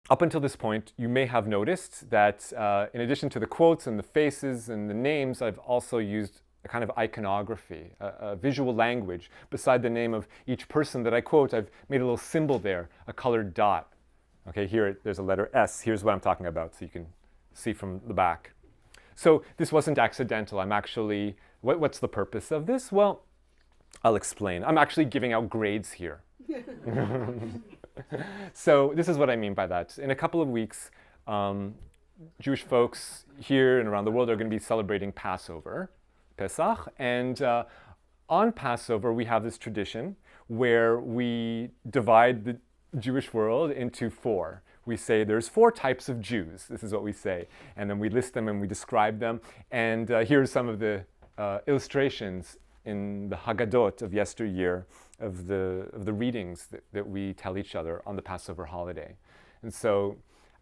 up until this point, you may have noticed that in addition to the quotes and the faces and the names, I've also used a kind of iconography, a visual language. Beside the name of each person that I quote, I've made a little symbol there, a colored dot. Okay, here there's a letter S. Here's what I'm talking about, so you can see from the back. So this wasn't accidental. I'm actually, what's the purpose of this? Well, I'll explain. I'm actually giving out grades here. So this is what I mean by that. In a couple of weeks, Jewish folks here and around the world are going to be celebrating Passover, Pesach, and on Passover we have this tradition where we divide the Jewish world into four. We say there's four types of Jews. This is what we say. And then we list them and we describe them. And here are some of the illustrations in the Haggadot of yesteryear, of the readings that we tell each other on the Passover holiday. And so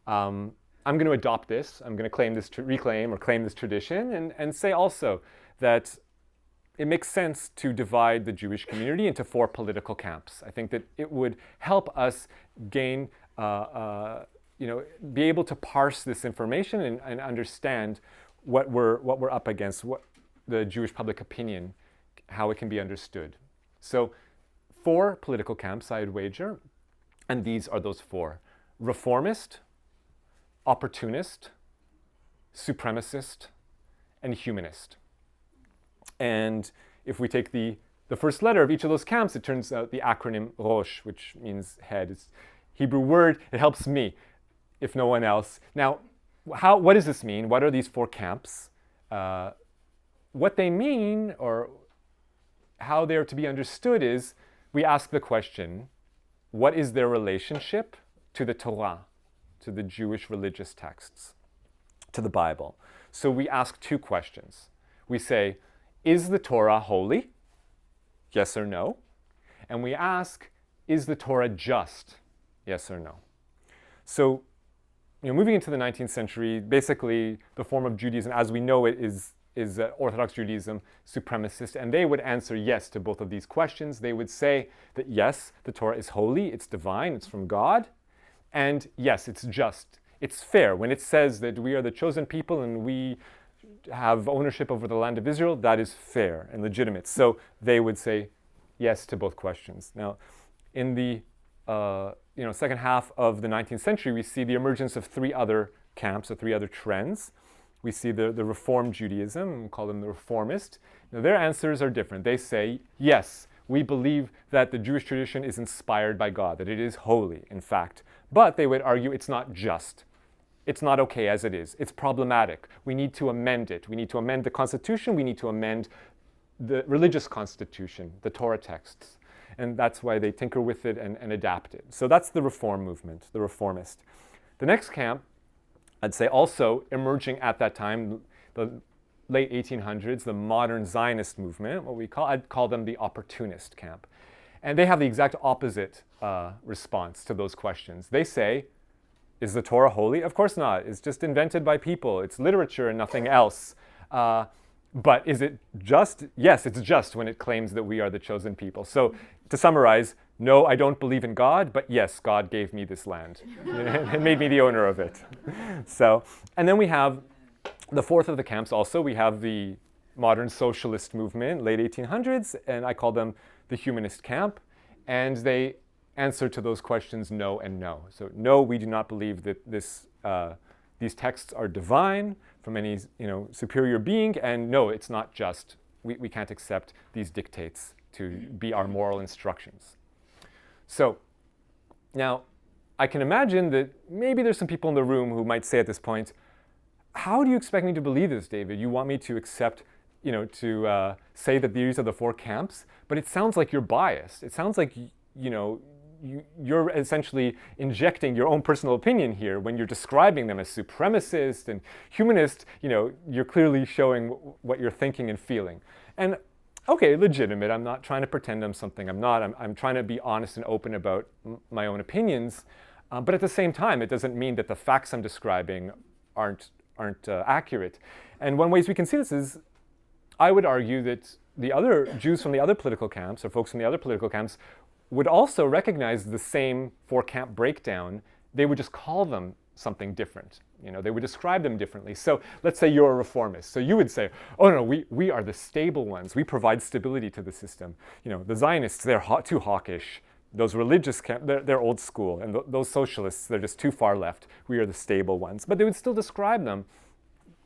I'm going to adopt this. I'm going to claim this, claim this tradition, and say also that it makes sense to divide the Jewish community into four political camps. I think that it would help us gain, be able to parse this information and understand what we're up against, what the Jewish public opinion, how it can be understood. So, four political camps, I would wager, and these are those four: reformist, opportunist, supremacist, and humanist. And if we take the first letter of each of those camps, it turns out the acronym Rosh, which means head. It's a Hebrew word. It helps me, if no one else. Now, what does this mean? What are these four camps? What they mean, or how they're to be understood, is we ask the question, what is their relationship to the Torah, to the Jewish religious texts, to the Bible? So we ask two questions. We say, is the Torah holy? Yes or no? And we ask, is the Torah just? Yes or no? So, moving into the 19th century, basically the form of Judaism as we know it is Orthodox Judaism, supremacist, and they would answer yes to both of these questions. They would say that yes, the Torah is holy, it's divine, it's from God, and yes, it's just, it's fair. When it says that we are the chosen people and we have ownership over the land of Israel, that is fair and legitimate. So they would say yes to both questions. Now, in the second half of the 19th century, we see the emergence of three other camps, or three other trends. We see the Reform Judaism, we call them the Reformist. Now, their answers are different. They say, yes, we believe that the Jewish tradition is inspired by God, that it is holy, in fact. But they would argue it's not just. It's not okay as it is. It's problematic. We need to amend it. We need to amend the Constitution. We need to amend the religious constitution, the Torah texts. And that's why they tinker with it and adapt it. So that's the Reform movement, the Reformist. The next camp, I'd say also emerging at that time, the late 1800s, the modern Zionist movement, I'd call them the opportunist camp. And they have the exact opposite response to those questions. They say, is the Torah holy? Of course not. It's just invented by people. It's literature and nothing else. But is it just? Yes, it's just when it claims that we are the chosen people. So to summarize, no, I don't believe in God, but yes, God gave me this land and made me the owner of it. So, and then we have the fourth of the camps also. We have the modern socialist movement, late 1800s, and I call them the humanist camp. And they answer to those questions no and no. So no, we do not believe that these texts are divine from any superior being, and no, it's not just. We can't accept these dictates to be our moral instructions. So now I can imagine that maybe there's some people in the room who might say at this point, how do you expect me to believe this, David? You want me to accept, to say that these are the four camps, but it sounds like you're biased. It sounds like, you're essentially injecting your own personal opinion here when you're describing them as supremacist and humanist. You're clearly showing what you're thinking and feeling. And okay, legitimate. I'm not trying to pretend I'm something I'm not. I'm trying to be honest and open about my own opinions. But at the same time, it doesn't mean that the facts I'm describing aren't accurate. And one ways we can see this is, I would argue that the other Jews from the other political camps, or folks from the other political camps, would also recognize the same four-camp breakdown they would just call them something different. They would describe them differently. So let's say you're a reformist. So you would say, oh no, we are the stable ones. We provide stability to the system. The Zionists, they're too hawkish. Those religious camps, they're old school. And those socialists, they're just too far left. We are the stable ones. But they would still describe them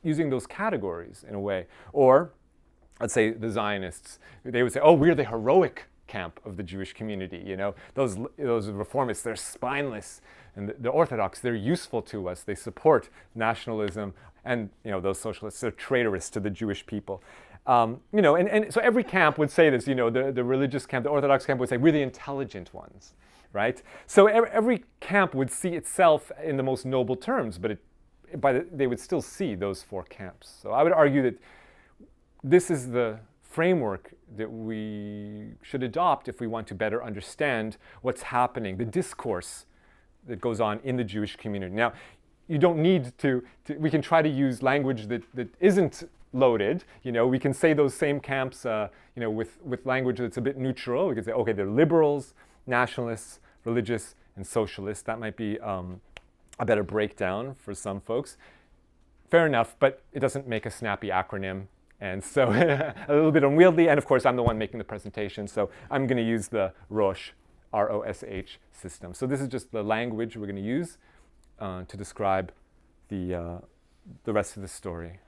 using those categories in a way. Or let's say the Zionists, they would say, oh, we're the heroic camp of the Jewish community. Those reformists, they're spineless. And the Orthodox, they're useful to us. They support nationalism. And those socialists, they're traitorous to the Jewish people. And so every camp would say this. The religious camp, the Orthodox camp would say, we're the intelligent ones, right? So every camp would see itself in the most noble terms, but they would still see those four camps. So I would argue that this is the framework that we should adopt if we want to better understand what's happening, the discourse that goes on in the Jewish community. Now, you don't need to we can try to use language that isn't loaded. We can say those same camps, with language that's a bit neutral. We can say, okay, they're liberals, nationalists, religious, and socialists. That might be a better breakdown for some folks. Fair enough, but it doesn't make a snappy acronym. And so a little bit unwieldy. And of course, I'm the one making the presentation. So I'm going to use the Rosh, R-O-S-H system. So this is just the language we're going to use to describe the rest of the story.